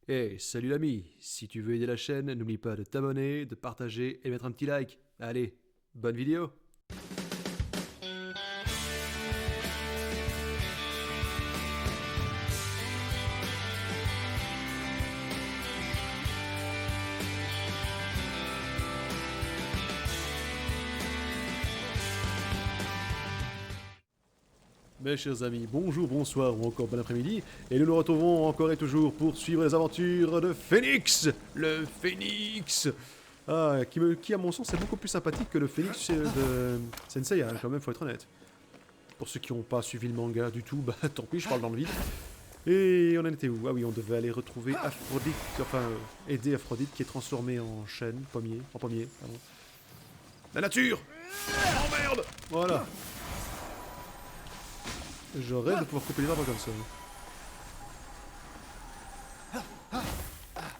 Hey, salut l'ami, si tu veux aider la chaîne, n'oublie pas de t'abonner, de partager et mettre un petit like. Allez, bonne vidéo. Mes chers amis, bonjour, bonsoir ou encore bon après-midi, et nous nous retrouvons encore et toujours pour suivre les aventures de Phoenix, le Phoenix. Qui à mon sens est beaucoup plus sympathique que le Phoenix de Sensei, hein, quand même, faut être honnête. Pour ceux qui n'ont pas suivi le manga du tout, bah tant pis, je parle dans le vide. Et on en était où? Ah oui, on devait aller retrouver Aphrodite, enfin aider Aphrodite qui est transformée en chêne, en pommier, pardon. La nature. Oh merde. Voilà. Je rêve de pouvoir couper les arbres comme ça.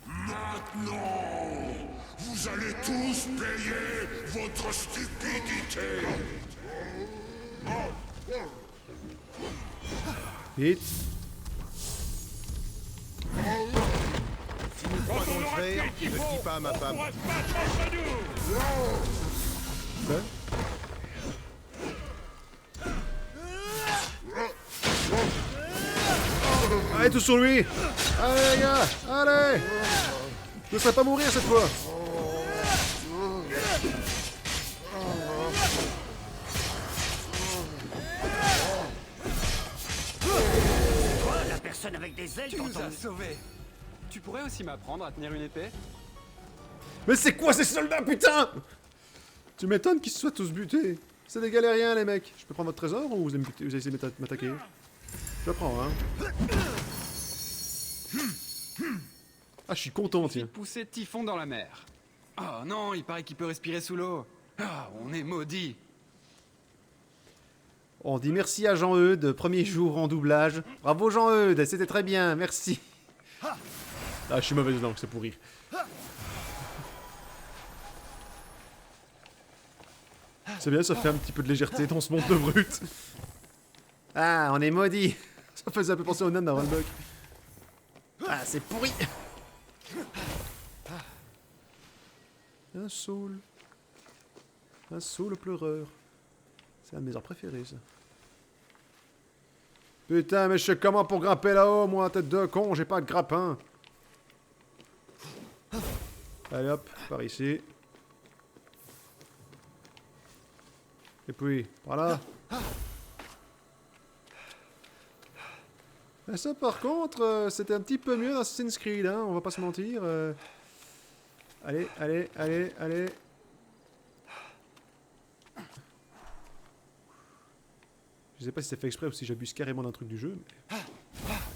Maintenant, vous allez tous payer votre stupidité. Vite. Si nous croisons le fer, ne le dis pas à ma femme. Quoi? Allez, tous sur lui. Allez les gars, allez. Je ne serai pas mourir cette fois. La personne avec des ailes Tu dans nous ton... as sauvés. Tu pourrais aussi m'apprendre à tenir une épée? Mais c'est quoi ces soldats, putain? Tu m'étonnes qu'ils se soient tous butés. C'est des galériens, les mecs. Je peux prendre votre trésor ou vous allez essayer de m'attaquer? Je le prends, hein. Ah, je suis content, J'ai tiens. poussé Typhon dans la mer. Oh non, il paraît qu'il peut respirer sous l'eau. Ah, on est maudits. On dit merci à Jean-Eudes, premier jour en doublage. Bravo Jean-Eudes, c'était très bien, merci. Ah, je suis mauvaise langue, c'est pour rire. C'est bien, ça fait un petit peu de légèreté dans ce monde de brutes. Ah, on est maudit. Ça faisait un peu penser au nan d'Aron Buck. Ah, c'est pourri. Un saule. Un saule pleureur. C'est un de mes arts préférés, ça. Putain, mais je sais comment pour grimper là-haut, moi, tête de con, j'ai pas de grappin. Allez hop, par ici. Et puis, par là. Et ça, par contre, c'était un petit peu mieux dans Assassin's Creed, hein, on va pas se mentir. Allez, allez, allez, allez. Je sais pas si c'est fait exprès ou si j'abuse carrément d'un truc du jeu, mais...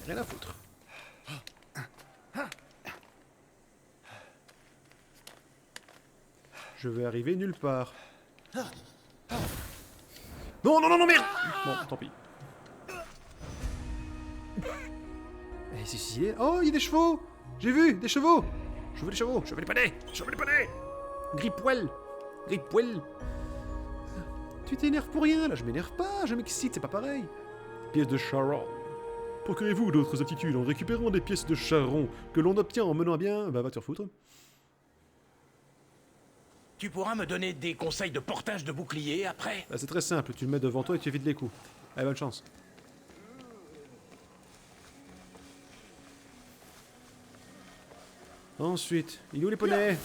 rien à foutre. Je vais arriver nulle part. Non, non, non, non, merde! Bon, tant pis. Eh, si. Oh, il y a des chevaux! J'ai vu, des chevaux! Je veux les chevaux, je veux les poneys! Je veux les poneys! Grippoil! Grippoil! Tu t'énerves pour rien, là, je m'énerve pas, je m'excite, c'est pas pareil. Pièces de charron. Procurez-vous d'autres aptitudes en récupérant des pièces de charron que l'on obtient en menant à bien... Bah, va te refoutre. Tu pourras me donner des conseils de portage de bouclier après? Bah, c'est très simple, tu le mets devant toi et tu évites les coups. Allez, bonne chance. Ensuite, il est où les poneys?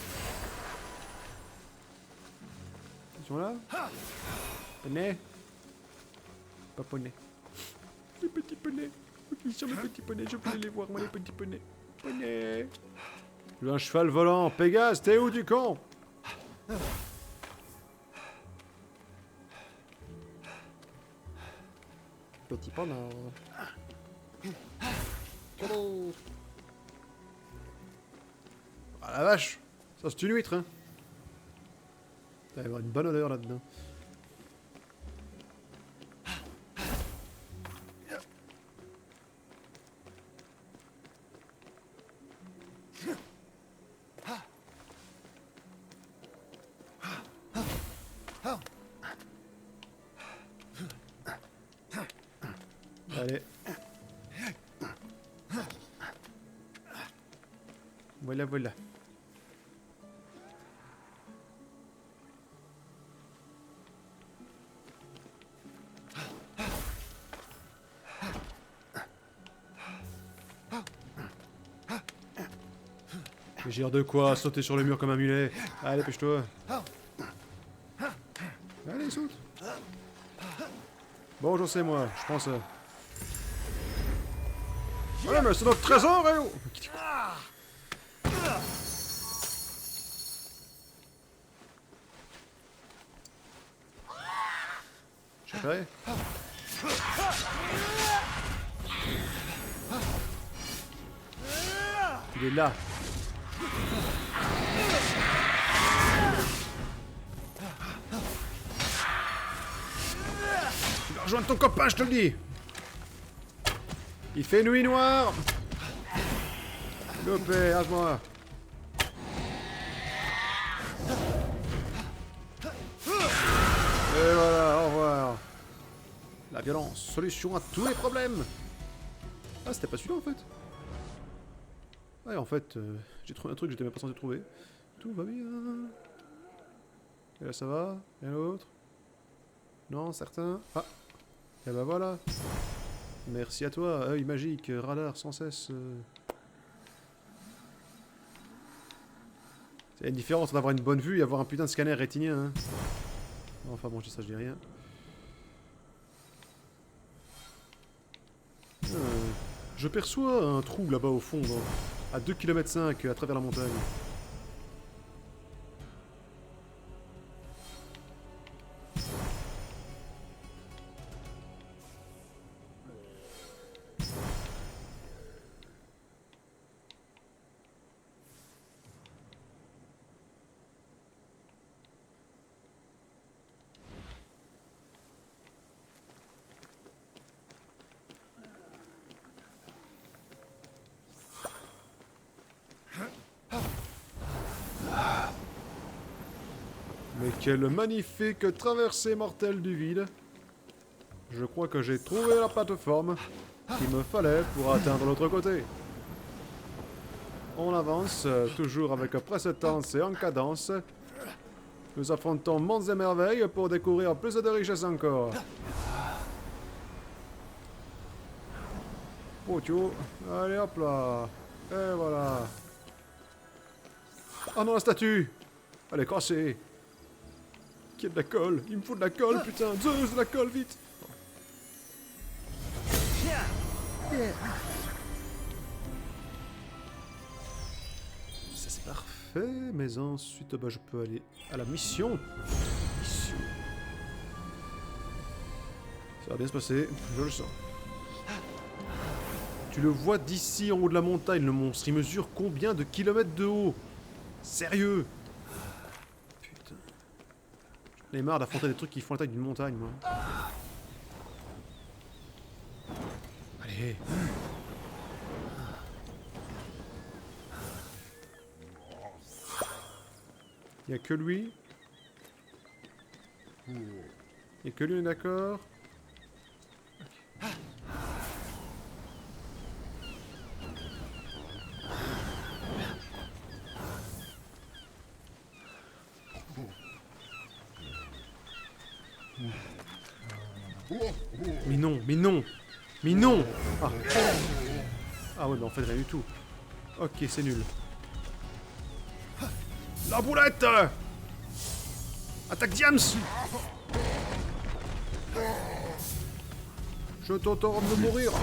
Ils sont là? Poney? Pas poney. Les petits poneys. Ils sont mes petits poneys, je voulais les voir, moi, les petits poneys. Poney. Je veux un cheval volant. Pégase, t'es où, du con? Petit poney. Hello. Ah la vache! Ça c'est une huître, hein! Il va y avoir une bonne odeur là-dedans. Allez. Voilà, voilà. Mais j'ai l'air de quoi? Sauter sur le mur comme un mulet. Allez, pêche-toi. Allez, saute. Bon, j'en sais, moi. Je pense... Ouais, mais c'est notre trésor, eh oh! Je suis prêt. Il est là. Tu vas rejoindre ton copain, je te le dis. Il fait nuit noire. Lopé, arrête-moi. Et voilà, au revoir. La violence, solution à tous les problèmes. Ah, c'était pas celui-là en fait. Ouais, en fait, j'ai trouvé un truc que j'étais même pas censé trouver. Tout va bien. Et là, ça va? Et l'autre? Non, certains? Ah. Et bah voilà. Merci à toi, œil magique, radar sans cesse. C'est une différence entre avoir une bonne vue et avoir un putain de scanner rétinien. Hein. Enfin bon, je dis ça, je dis rien. Je perçois un trou là-bas au fond, à 2,5 km à travers la montagne. Mais quelle magnifique traversée mortelle du vide. Je crois que j'ai trouvé la plateforme qu'il me fallait pour atteindre l'autre côté. On avance, toujours avec prestance et en cadence. Nous affrontons mondes et merveilles pour découvrir plus de richesses encore. Pocho, allez hop là. Et voilà. Ah non, la statue. Elle est cassée. Qu'il y ait de la colle. Il me faut de la colle, putain. Zeus, de la colle, vite. Ça c'est parfait. Mais ensuite, bah, je peux aller à la mission. Mission. Ça va bien se passer. Je le sens. Tu le vois d'ici en haut de la montagne, le monstre. Il mesure combien de kilomètres de haut? Sérieux? Putain. J'en ai marre d'affronter des trucs qui font la taille d'une montagne, moi. Allez. Y'a que lui. Y'a que lui, d'accord. Mais non, mais non. Mais non. Ah. Ah ouais, mais en fait rien du tout. Ok, c'est nul. La boulette. Attaque Diams. Je t'entends de mourir.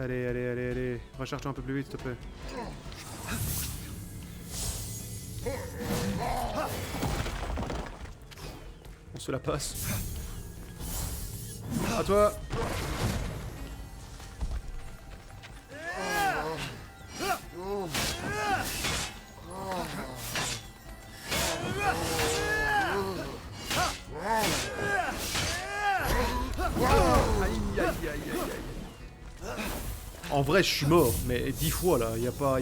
Allez, allez, allez, allez. Recharge-toi un peu plus vite, s'il te plaît. On se la passe. À toi. En vrai, je suis mort, mais 10 fois là, y a pas à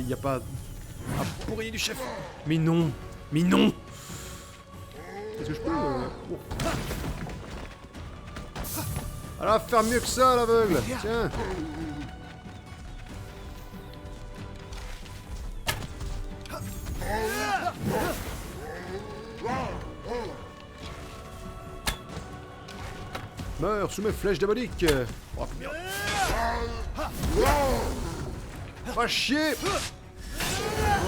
pourri du chef. Mais non. Mais non. Est-ce que je peux... Bon. Elle va faire mieux que ça, l'aveugle. Tiens. Meurs sous mes flèches diaboliques. Oh, merde. Va chier.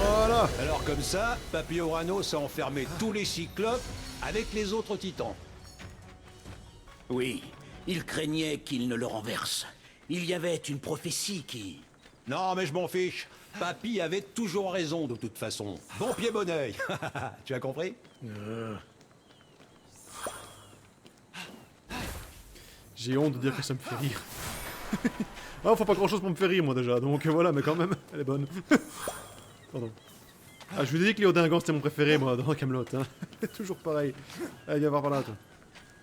Voilà. Alors comme ça, Papy Uranos a enfermé tous les cyclopes avec les autres titans. Oui, il craignait qu'il ne le renverse. Il y avait une prophétie qui... Non mais je m'en fiche. Papy avait toujours raison de toute façon. Bon pied, bon oeil. Tu as compris? J'ai honte de dire que ça me fait rire. Ah, faut pas grand chose pour me faire rire, moi déjà, donc voilà, mais quand même, elle est bonne. Pardon. Ah, je vous ai dit que Léodingan c'était mon préféré, moi, dans Camelot. Hein. Toujours pareil. Allez, viens voir par là, toi.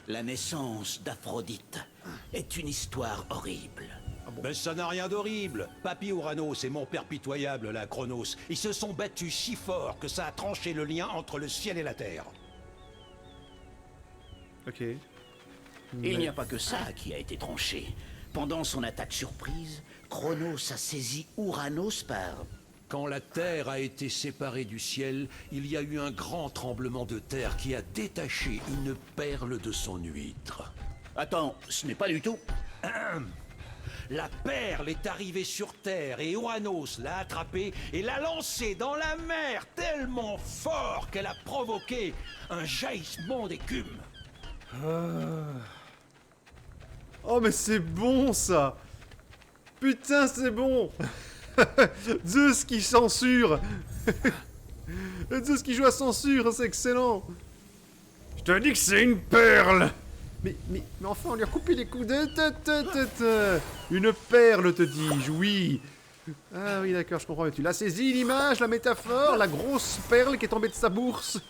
La naissance d'Aphrodite est une histoire horrible. Mais ça n'a rien d'horrible. Papy Uranos et mon père pitoyable, la Chronos, ils se sont battus si fort que ça a tranché le lien entre le ciel et la terre. Ok. Il n'y a pas que ça qui a été tranché. Pendant son attaque surprise, Chronos a saisi Uranos par... Quand la terre a été séparée du ciel, il y a eu un grand tremblement de terre qui a détaché une perle de son huître. Attends, ce n'est pas du tout... La perle est arrivée sur terre et Uranos l'a attrapée et l'a lancée dans la mer tellement fort qu'elle a provoqué un jaillissement d'écume. Oh, mais c'est bon, ça. Putain, c'est bon. Zeus qui censure. Zeus qui joue à censure, c'est excellent. Je te dis que c'est une perle. Mais enfin, on lui a coupé les coups de... Une perle, te dis-je, oui. Ah oui, d'accord, je comprends. Mais tu l'as saisi, l'image, la métaphore, la grosse perle qui est tombée de sa bourse.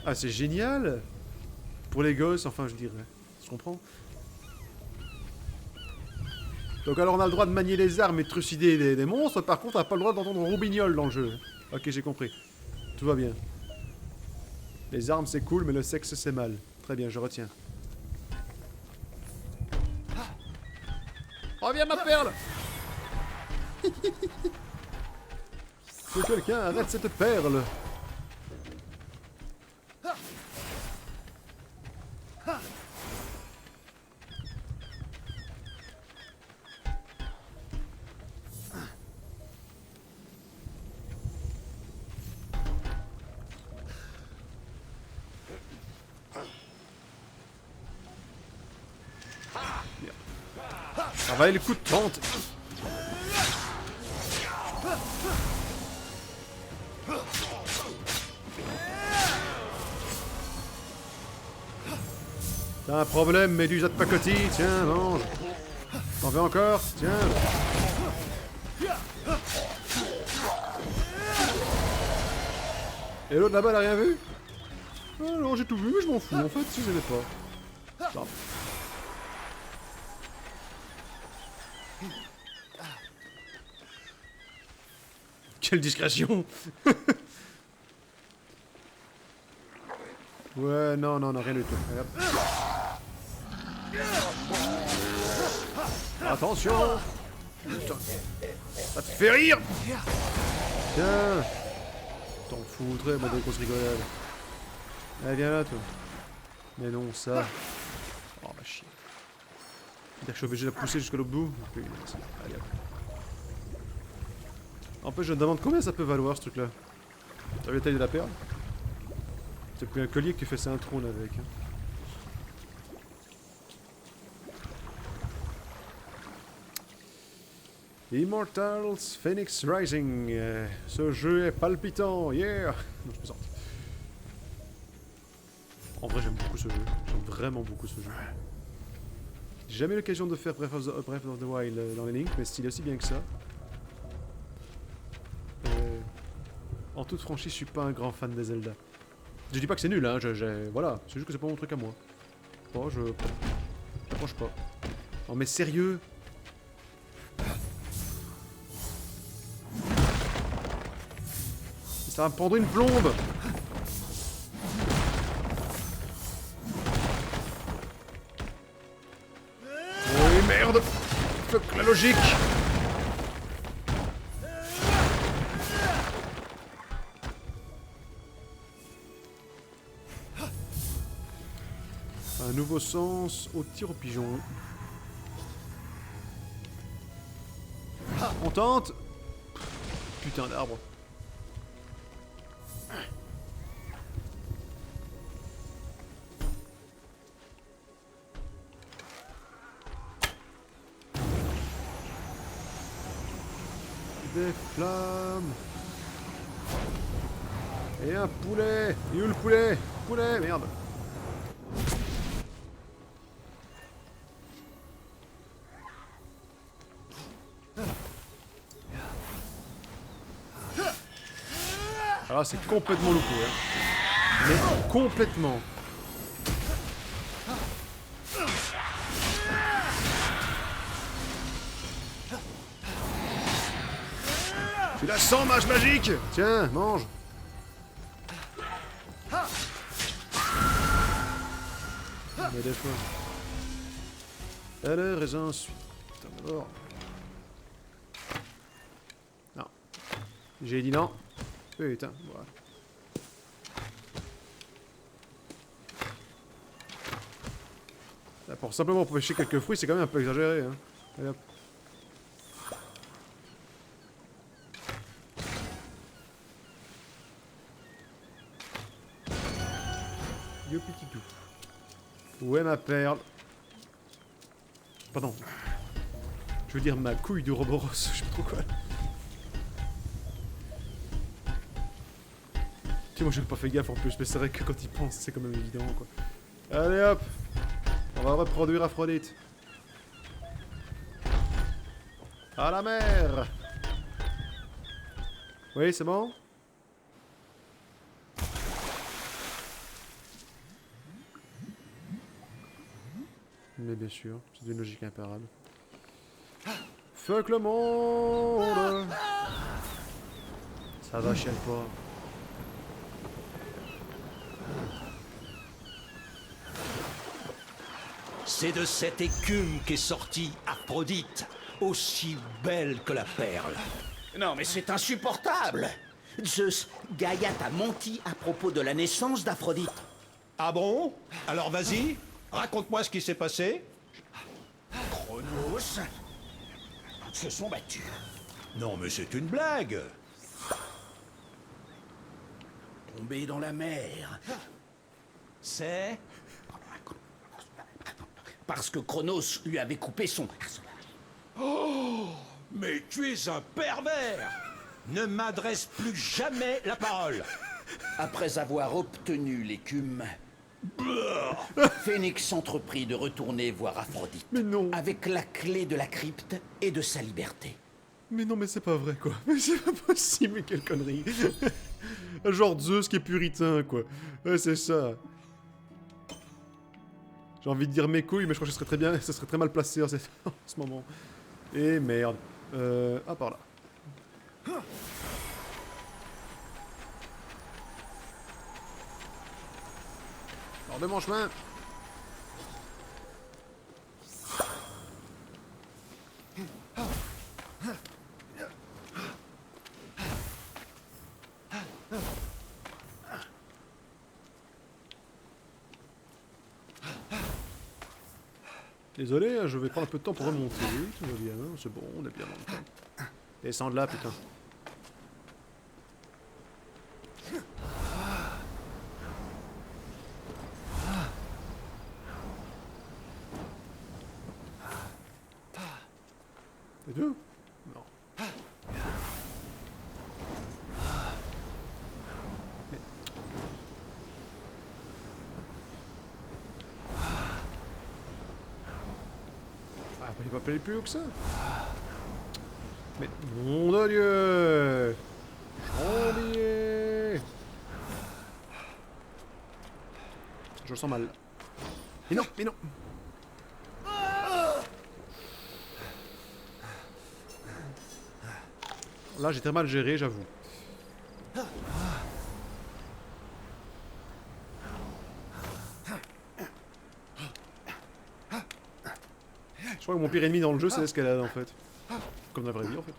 Ah, c'est génial. Pour les gosses, enfin, je dirais. Je comprends. Donc alors, on a le droit de manier les armes et de trucider des monstres. Par contre, on n'a pas le droit d'entendre Roubignol dans le jeu. Ok, j'ai compris. Tout va bien. Les armes, c'est cool, mais le sexe, c'est mal. Très bien, je retiens. Reviens, ma perle. Que quelqu'un arrête cette perle. Travaille le coup de tente. T'as un problème, méduse à de pacotille. Tiens, mange. T'en veux encore? Tiens. Et l'autre là-bas, elle a rien vu? Ah non, j'ai tout vu, mais je m'en fous. En fait, si je l'ai pas. Non. Quelle discrétion. Ouais, non, rien du tout. Attention. Putain. Ça te fait rire. Tiens. T'en foutrais, moi, de grosse rigolade. Allez, viens là, toi. Mais non, ça. Oh, bah chier. C'est-à-dire que je suis obligé de la pousser jusqu'à l'autre bout. Allez, hop. En plus, je me demande combien ça peut valoir ce truc-là. T'as vu la taille de la perle? C'est plus un collier que tu fais ça un trône avec. Hein. Immortals Phoenix Rising. Ce jeu est palpitant, yeah! Non, je me sens. En vrai, j'aime beaucoup ce jeu. J'aime vraiment beaucoup ce jeu. J'ai jamais eu l'occasion de faire Breath of the Wild dans les Link, mais s'il est aussi bien que ça. En toute franchise, je suis pas un grand fan des Zelda. Je dis pas que c'est nul, hein, voilà, c'est juste que c'est pas mon truc à moi. Bon, j'approche pas. Non mais sérieux? Ça va me prendre une plombe. Oui, merde. Fuck la logique. Un nouveau sens au tir au pigeon. On tente. Putain d'arbre. Des flammes. Et un poulet. Il est où le poulet? Poulet, merde. Alors c'est complètement loupé, hein. Mais complètement. Tu la sens, mage magique? Tiens, mange. Mais des fois. Alors, et ensuite. Putain, d'abord. Non. J'ai dit non. Putain, voilà. Là, pour simplement pêcher quelques fruits, c'est quand même un peu exagéré, hein. Allez, hop. Yo petit tout. Où est ma perle? Pardon. Je veux dire ma couille de Roboros, je sais pas trop quoi. Moi j'ai pas fait gaffe en plus, mais c'est vrai que quand il pense, c'est quand même évident quoi. Allez hop, on va reproduire Aphrodite. À la mer. Oui, c'est bon? Mais bien sûr, c'est une logique imparable. Fuck le monde. Ça va, chiale pas. C'est de cette écume qu'est sortie Aphrodite, aussi belle que la perle. Non, mais c'est insupportable. Zeus, Gaïa t'a menti à propos de la naissance d'Aphrodite. Ah bon? Alors vas-y, raconte-moi ce qui s'est passé. Cronos se sont battus. Non mais c'est une blague. Tombés dans la mer. C'est... Parce que Cronos lui avait coupé son... Oh, mais tu es un pervers! Ne m'adresse plus jamais la parole. Après avoir obtenu l'écume, Phénix entreprit de retourner voir Aphrodite. Mais non. Avec la clé de la crypte et de sa liberté. Mais non, mais c'est pas vrai quoi. Mais c'est pas possible, mais quelle connerie. Genre Zeus qui est puritain quoi. Ouais, c'est ça. J'ai envie de dire mes couilles, mais je crois que ce serait très bien, ça serait très mal placé en ce moment. Et merde. Ah, par là. Hors de mon chemin. Désolé, je vais prendre un peu de temps pour remonter. Tout va bien, c'est bon, on est bien dans le temps. Descends de là, putain. C'est tout? Non. Mais... Ah, il va pas aller plus haut que ça. Mais, mon Dieu! Chambier! Je le sens mal. Mais non, mais non! Là, j'ai très mal géré, j'avoue. Je crois que mon pire ennemi dans le jeu, c'est l'escalade, en fait. Comme dans la vraie vie, en fait.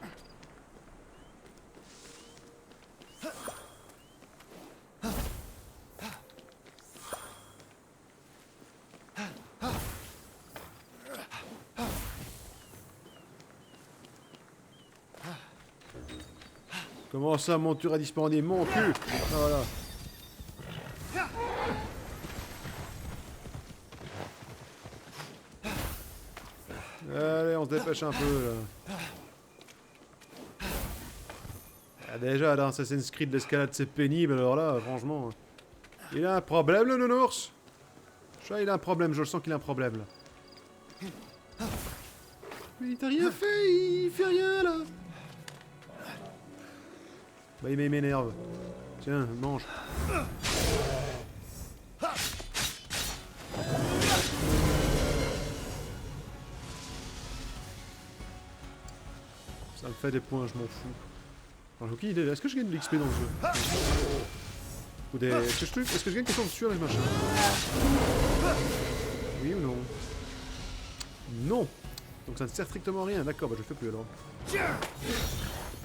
Comment ça, monture a disparu mon cul? Voilà. Allez, on se dépêche un peu, là. Ah, déjà, dans Assassin's Creed, l'escalade, c'est pénible, alors là, franchement... Il a un problème, le nounours? Chat, il a un problème, je le sens qu'il a un problème, là. Mais il t'a rien fait, il fait rien, là. Bah, il m'énerve. Tiens, mange. Ça me fait des points, je m'en fous. Alors, j'ai aucune idée. Est-ce que je gagne de l'XP dans le jeu? Ou des... Est-ce que je gagne quelque chose de tuer avec machin? Oui ou non? Non. Donc ça ne sert strictement à rien. D'accord, bah je le fais plus alors.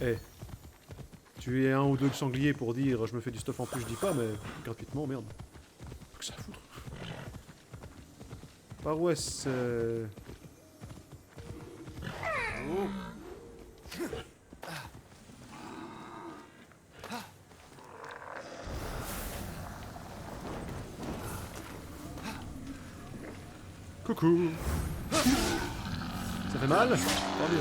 Eh. Tu es un ou deux sangliers pour dire je me fais du stuff en plus, je dis pas, mais gratuitement, merde. Que ça foutre. Par où est-ce... Coucou. Ça fait mal? Tant mieux.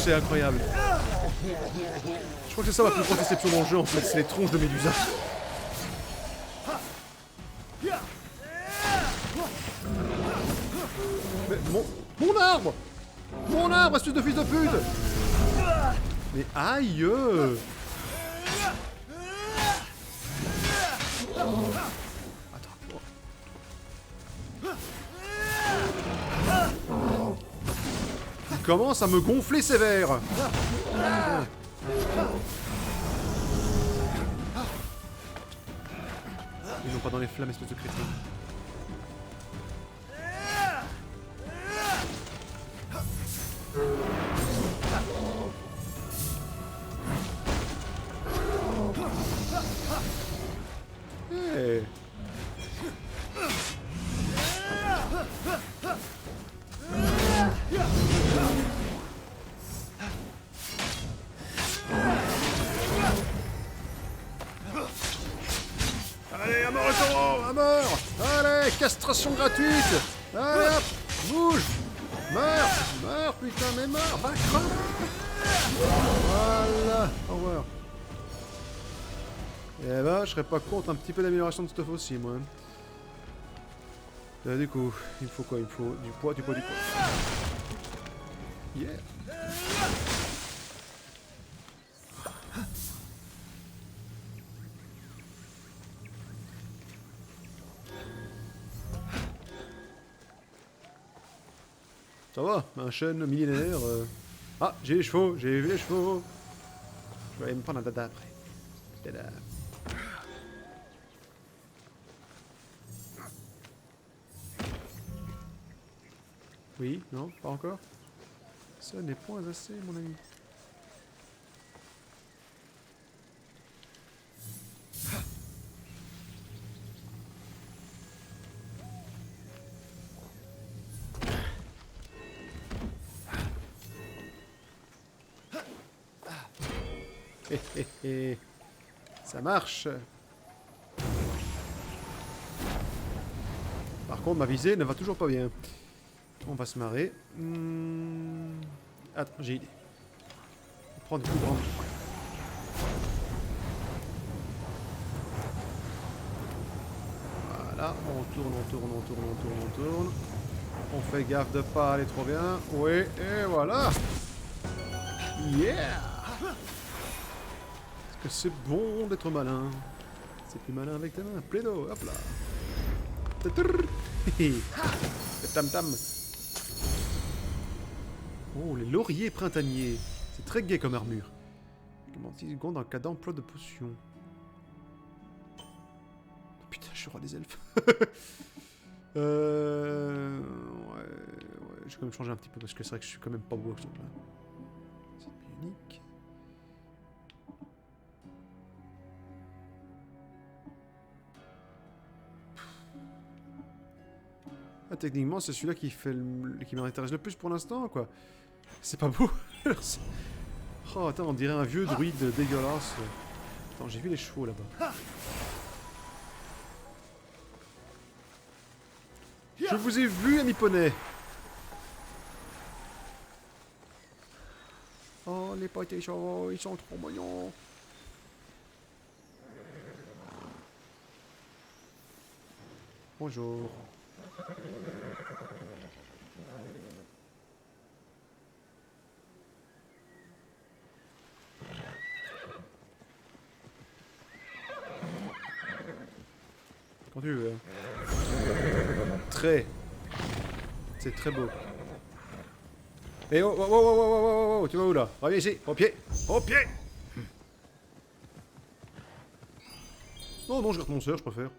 C'est incroyable. Je crois que c'est ça ma plus grosse déception dans le jeu en fait, c'est les tronches de Médusa. Mais mon arbre! Mon arbre, espèce de fils de pute! Mais aïe! Commence à me gonfler sévère. Ils n'ont pas dans les flammes, espèce de crétin. Hey. Allez, à mort le taureau, à mort. Allez, castration gratuite. Allez, hop, bouge. Meurs, putain, mais meurs. Va crever. Voilà, au revoir. Eh ben, je serais pas contre un petit peu d'amélioration de stuff aussi, moi. Du coup, il me faut quoi? Il me faut du poids. Yeah. Ça va, un chêne millénaire. Ah, j'ai les chevaux, j'ai vu les chevaux. Je vais aller me prendre un dada après. Dada. Oui, non, pas encore. Ça n'est point assez, mon ami. Hé hé hé. Ça marche. Par contre, ma visée ne va toujours pas bien. On va se marrer. Attends, j'ai idée. On va prendre du coup grand. Voilà, on tourne, on tourne, on tourne, on tourne, on tourne. On fait gaffe de pas aller trop bien. Oui, et voilà. Yeah. Est-ce que c'est bon d'être malin? C'est plus malin avec tes mains. Plaido, hop là. Tam tam. Oh, les lauriers printaniers. C'est très gai comme armure. Comment 10 secondes en cas d'emploi de potion. Putain, je suis roi des elfes. Ouais, je vais quand même changer un petit peu parce que c'est vrai que je suis quand même pas beau avec ce truc là. C'est unique. Ah, techniquement, c'est celui-là qui fait qui m'intéresse le plus pour l'instant, quoi. C'est pas beau. Oh, attends, on dirait un vieux druide dégueulasse. Attends, j'ai vu les chevaux là-bas. Je vous ai vu, ami poney. Oh, les petits chevaux, ils sont trop mignons. Bonjour. Quand tu veux. Très. C'est très beau. Eh oh, oh, oh, oh, oh, oh, oh, tu vas où là? Reviens ici, au pied. Au pied. Oh non, je garde mon sœur, je préfère.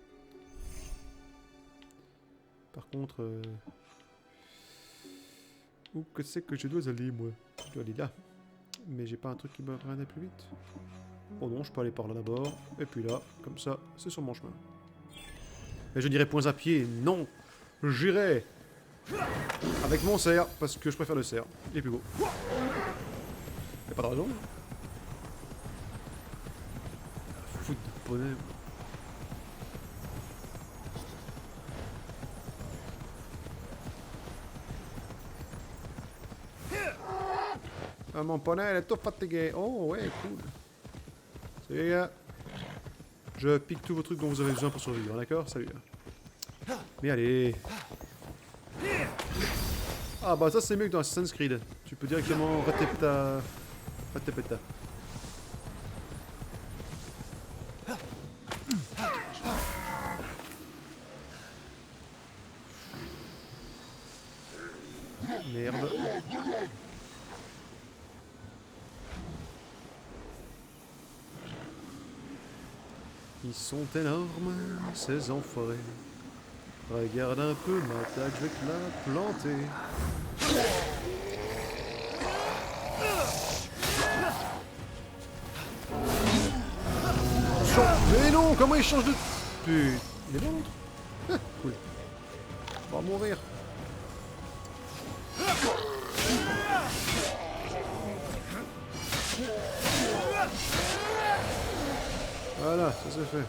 Par contre... Où que c'est que je dois aller, moi? Je dois aller là. Mais j'ai pas un truc qui me ramène plus vite. Oh non, je peux aller par là d'abord. Et puis là, comme ça, c'est sur mon chemin. Mais je dirais point à pied, non. J'irai avec mon cerf, parce que je préfère le cerf. Il est plus beau. Y'a pas de raison. Foutre de poney. Ah, mon poney, elle est tout fatigué. Oh, ouais, cool. Salut, les gars. Je pique tous vos trucs dont vous avez besoin pour survivre, d'accord? Salut. Mais allez. Ah bah ça c'est mieux que dans Assassin's Creed. Tu peux directement ratepta. Ratepeta. Merde. Ils sont énormes, ces enfoirés. Regarde un peu ma tag, je vais te la planter. Mais non, comment il change de... Putain, il est bon l'autre. Ah, cool. On va mourir. Voilà, ça c'est fait.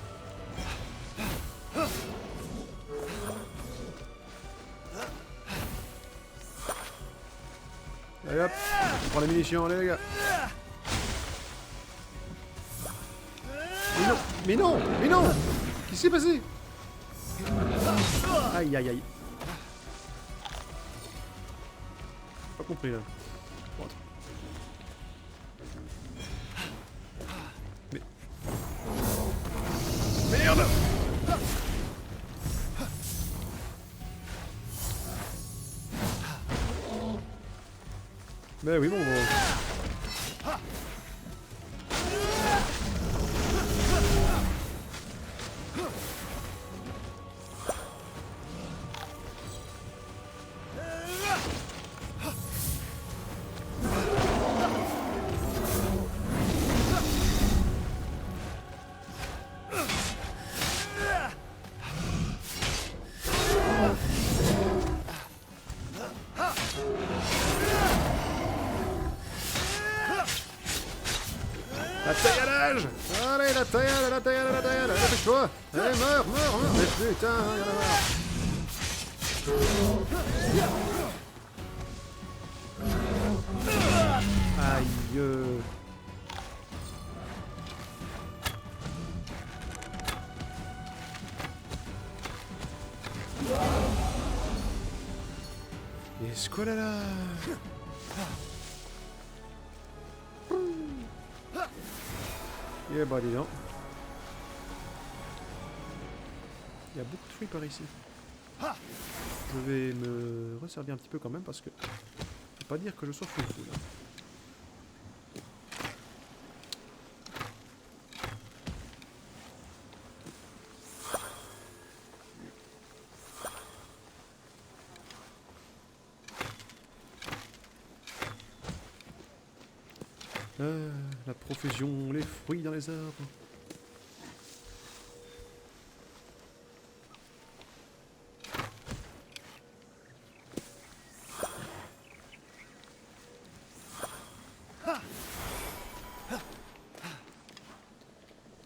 Allez hop, on prend les munitions, allez les gars. Mais non, mais non, mais non. Qu'est-ce qui s'est passé? Aïe aïe aïe. Pas compris là. Bon, attends. Mais... Merde. Mais oui, mon gros. La tailladage! Allez, la taillade, la taillade, la taillade! Allez, dépêche-toi! Allez, meurs, meurs, meurs! Mais putain, y'en a marre! Aïe! Squalala. Eh bah dis donc. Il y a beaucoup de fruits par ici. Je vais me resservir un petit peu quand même parce que faut pas dire que je sois full là. La profusion, les fruits dans les arbres.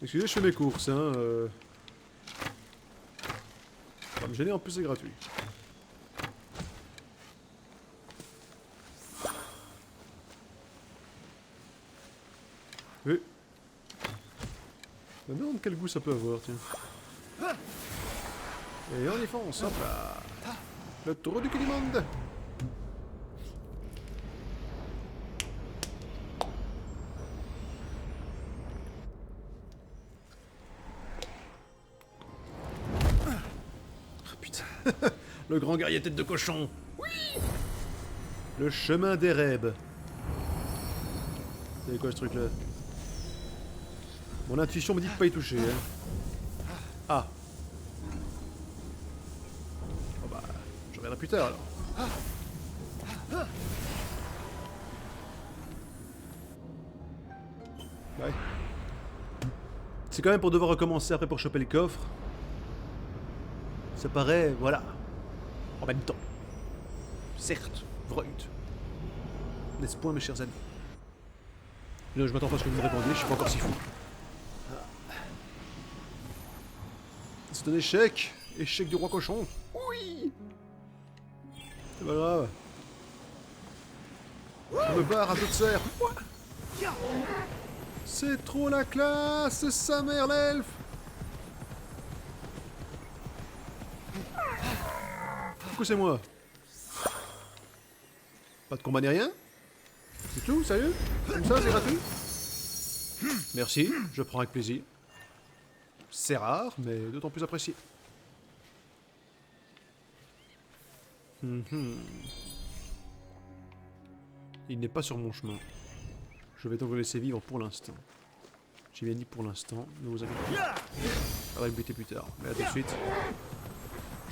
Excusez, je fais mes courses, hein. Pas me gêner, en plus c'est gratuit. Oui. Je me demande quel goût ça peut avoir, tiens. Et on y fonce, hop là. Le tour du cul du monde. Oh, putain. Le grand guerrier tête de cochon. Oui. Le chemin des rêves. C'est quoi ce truc là? Mon intuition me dit de pas y toucher. Hein. Ah. Oh bah, je reviendrai plus tard alors. Ouais. C'est quand même pour devoir recommencer après pour choper le coffre. Ça paraît, voilà. En même temps. Certes, Vroid. N'est-ce point mes chers amis? Non, je m'attends pas à ce que vous me répondiez, je suis pas encore si fou. C'est un échec. Échec du roi cochon. Oui. C'est pas grave. Je me barre à toute serre. C'est trop la classe, sa mère l'elfe. Pourquoi c'est moi? Pas de combat ni rien? C'est tout, sérieux? Comme ça, c'est gratuit? Merci, je prends avec plaisir. C'est rare, mais d'autant plus apprécié. Il n'est pas sur mon chemin. Je vais donc le laisser vivre pour l'instant. J'ai bien dit pour l'instant, ne vous inquiétez pas. On va le buter plus tard, mais à tout de suite.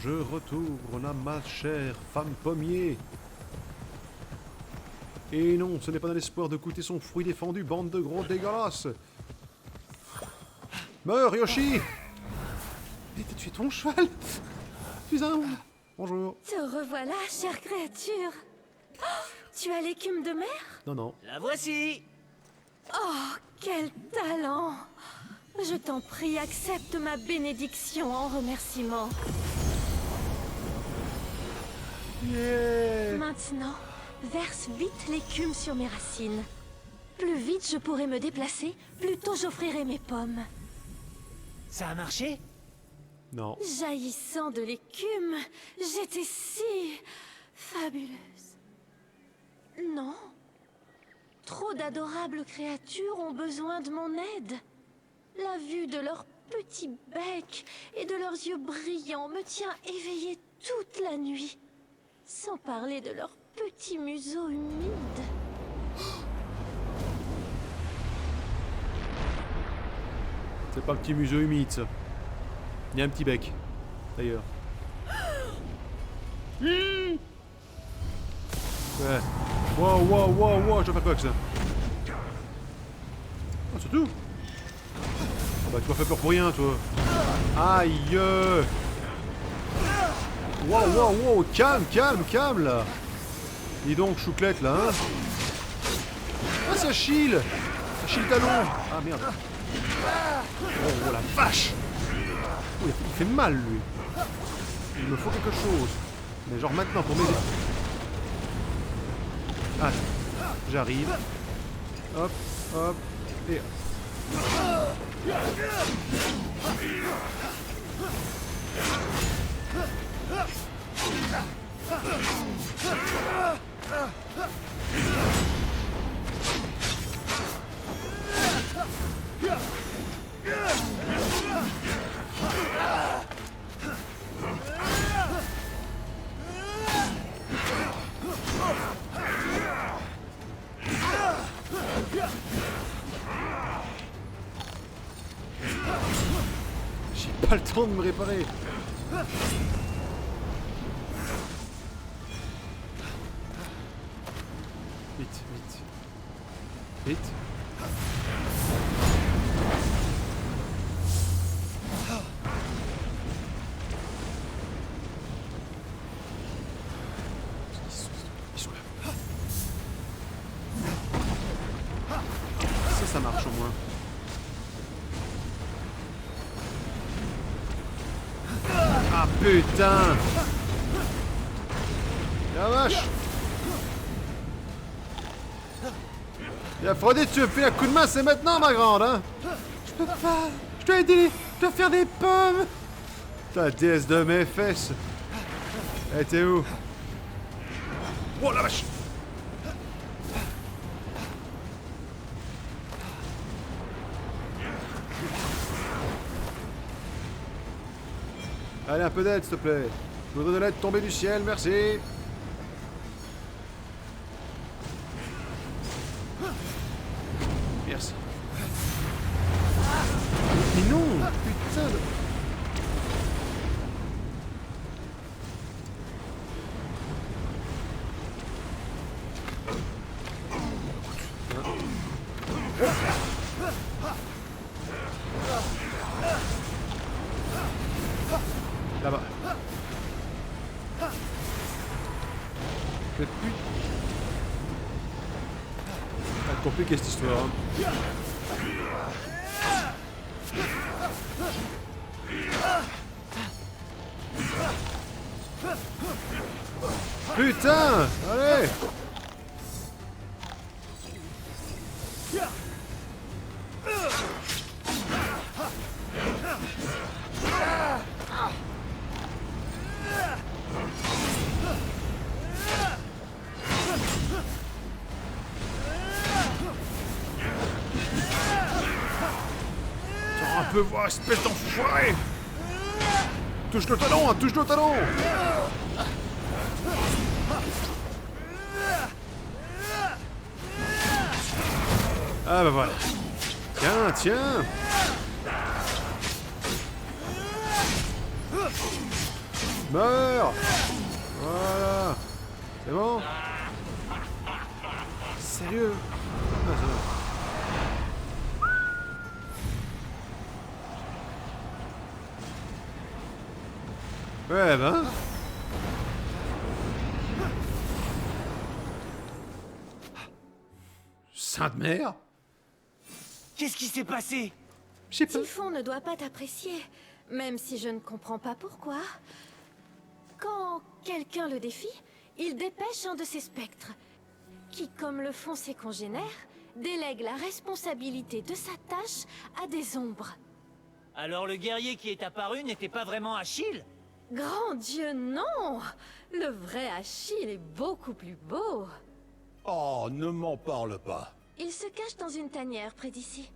Je retourne à ma chère femme pommier. Et non, ce n'est pas dans l'espoir de goûter son fruit défendu, bande de gros dégueulasses. Meurs, Yoshi! Mais t'as tué ton cheval! Suzanne! Bonjour. Te revoilà, chère créature. Oh, tu as l'écume de mer? Non, non. La voici. Oh, quel talent! Je t'en prie, accepte ma bénédiction en remerciement. Yeah! Maintenant, verse vite l'écume sur mes racines. Plus vite je pourrai me déplacer, plus tôt j'offrirai mes pommes. Ça a marché? Non. Jaillissant de l'écume, j'étais si fabuleuse. Non. Trop d'adorables créatures ont besoin de mon aide. La vue de leurs petits becs et de leurs yeux brillants me tient éveillée toute la nuit. Sans parler de leurs petits museaux humides. C'est pas un petit museau humide, ça. Il y a un petit bec, d'ailleurs. Ouais. Wow, wow, wow, wow, je vais faire quoi avec ça? Ah, c'est tout? Oh bah, tu m'as fait peur pour rien, toi. Aïe! Wow, wow, wow, calme, calme, calme, là. Dis donc, chouclette, là, hein. Ah, c'est Achille! Achille Talon! Ah, merde. Oh, la vache! Oh, il fait mal, lui. Il me faut quelque chose. Mais genre maintenant, pour m'aider. Ah, j'arrive. Hop, hop, et hop. J'ai pas le temps de me réparer. Vite, vite. Vite. Ils sont là. Ça marche au moins. Ah putain! La vache! Et Aphrodite, tu me fais un coup de main, c'est maintenant ma grande, hein? Je peux pas! Je dois aider! Je dois faire des pommes! Ta déesse de mes fesses! Elle était où? Oh la vache! Allez, un peu d'aide, s'il te plaît. Je voudrais de l'aide tomber du ciel, merci. Merci. Mais non, putain de... Là-bas. Mais putain. Ça va être compliqué cette histoire. Hein. Putain! Allez! On peut voir, espèce d'enfoiré! Touche le talon, hein, touche le talon! Ah bah voilà. Tiens, tiens! Meurs! Voilà! C'est bon? Sérieux? Ah, ça va. Ouais ben... Sainte mère! Qu'est-ce qui s'est passé? Je sais pas. Typhon ne doit pas t'apprécier, même si je ne comprends pas pourquoi. Quand quelqu'un le défie, il dépêche un de ses spectres, qui, comme le font ses congénères, délègue la responsabilité de sa tâche à des ombres. Alors le guerrier qui est apparu n'était pas vraiment Achille? Grand Dieu, non! Le vrai Achille est beaucoup plus beau. Oh, ne m'en parle pas. Il se cache dans une tanière près d'ici.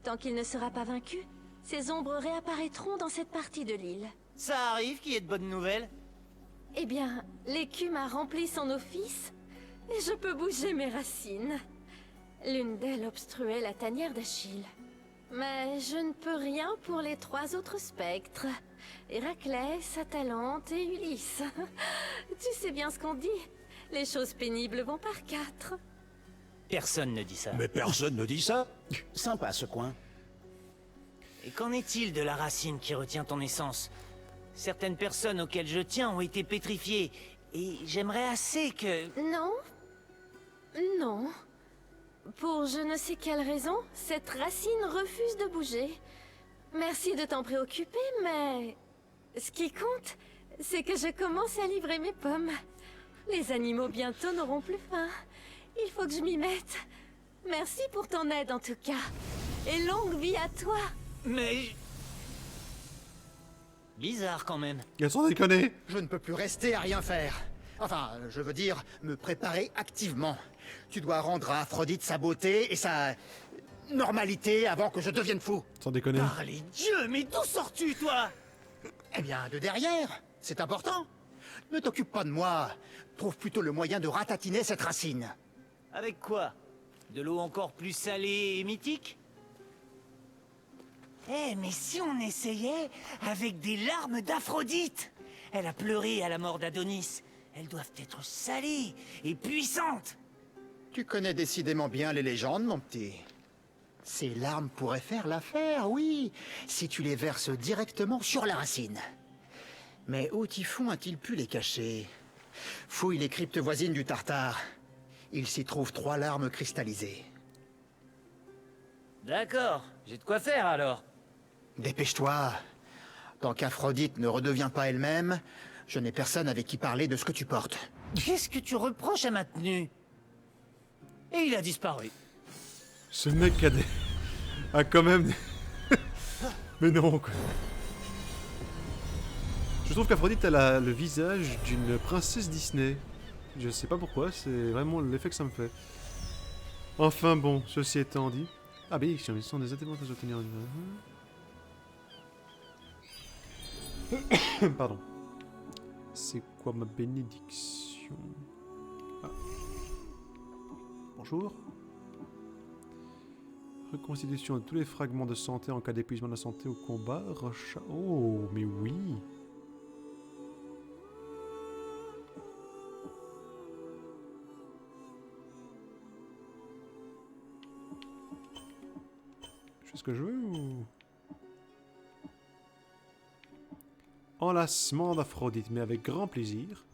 Tant qu'il ne sera pas vaincu, ses ombres réapparaîtront dans cette partie de l'île. Ça arrive qu'il y ait de bonnes nouvelles? Eh bien, l'écume a rempli son office, et je peux bouger mes racines. L'une d'elles obstruait la tanière d'Achille. Mais je ne peux rien pour les 3 autres spectres. Héraclès, Atalante et Ulysse. Tu sais bien ce qu'on dit. Les choses pénibles vont par 4. Personne ne dit ça. Mais personne ne dit ça. Sympa ce coin. Et qu'en est-il de la racine qui retient ton essence? Certaines personnes auxquelles je tiens ont été pétrifiées, et j'aimerais assez que... Non. Non. Pour je ne sais quelle raison, cette racine refuse de bouger. Merci de t'en préoccuper, mais... Ce qui compte, c'est que je commence à livrer mes pommes. Les animaux bientôt n'auront plus faim. Il faut que je m'y mette. Merci pour ton aide en tout cas. Et longue vie à toi. Mais... Bizarre quand même. Elles sont déconnées. Je ne peux plus rester à rien faire. Enfin, je veux dire, me préparer activement. Tu dois rendre à Aphrodite sa beauté et sa... normalité avant que je devienne fou. Sans déconner. Par les dieux, mais d'où sors-tu, toi? Eh bien, de derrière. C'est important. Ne t'occupe pas de moi. Trouve plutôt le moyen de ratatiner cette racine. Avec quoi? De l'eau encore plus salée et mythique? Eh, mais si on essayait avec des larmes d'Aphrodite? Elle a pleuré à la mort d'Adonis. Elles doivent être salées et puissantes. Tu connais décidément bien les légendes, mon petit. Ces larmes pourraient faire l'affaire, oui, si tu les verses directement sur la racine. Mais où Typhon a-t-il pu les cacher? Fouille les cryptes voisines du Tartare. Il s'y trouve 3 larmes cristallisées. D'accord, j'ai de quoi faire alors. Dépêche-toi. Tant qu'Aphrodite ne redevient pas elle-même, je n'ai personne avec qui parler de ce que tu portes. Qu'est-ce que tu reproches à ma tenue? Et il a disparu. Ce mec a des... a quand même... Mais non, quoi. Je trouve qu'Aphrodite, elle a le visage d'une princesse Disney. Je sais pas pourquoi, c'est vraiment l'effet que ça me fait. Enfin bon, ceci étant dit... Ah bah, ils sont des éléments que je dois tenir... Pardon. C'est quoi ma bénédiction? Ah. Bonjour. Reconstitution de tous les fragments de santé en cas d'épuisement de la santé au combat. Oh, mais oui. Je fais ce que je veux ou... Enlacement d'Aphrodite, mais avec grand plaisir.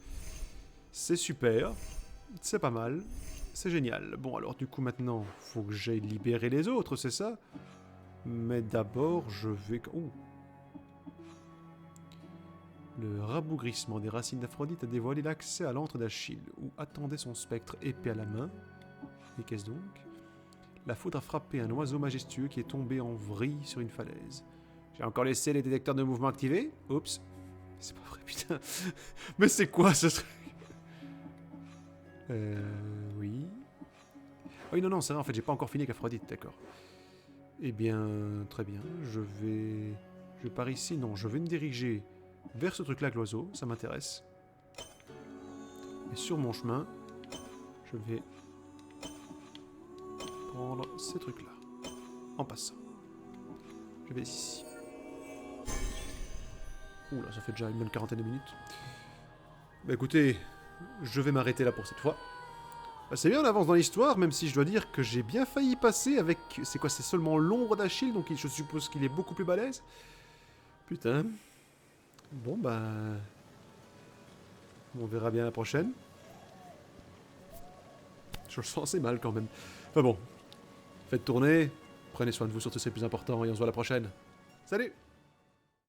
C'est super. C'est pas mal. C'est génial. Bon, alors du coup, maintenant, faut que j'aille libérer les autres, c'est ça? Mais d'abord, je vais... Oh. Le rabougrissement des racines d'Aphrodite a dévoilé l'accès à l'antre d'Achille, où attendait son spectre épée à la main. Et qu'est-ce donc? La foudre a frappé un oiseau majestueux qui est tombé en vrille sur une falaise. J'ai encore laissé les détecteurs de mouvement activés? Oups. C'est pas vrai, putain. Mais c'est quoi ce truc? Oui. Oui, non, c'est vrai, en fait, j'ai pas encore fini avec Aphrodite, d'accord. Eh bien, très bien. Je pars ici, non, je vais me diriger vers ce truc-là avec l'oiseau, ça m'intéresse. Et sur mon chemin, je vais prendre ces trucs-là. En passant. Je vais ici. Oula, ça fait déjà une bonne quarantaine de minutes. Bah écoutez, je vais m'arrêter là pour cette fois. Bah, c'est bien, on avance dans l'histoire, même si je dois dire que j'ai bien failli passer avec... C'est quoi, c'est seulement l'ombre d'Achille, donc je suppose qu'il est beaucoup plus balèze. Putain. Bon bah... On verra bien la prochaine. Je le sens assez mal quand même. Enfin bon. Faites tourner. Prenez soin de vous, surtout c'est le plus important, et on se voit la prochaine. Salut!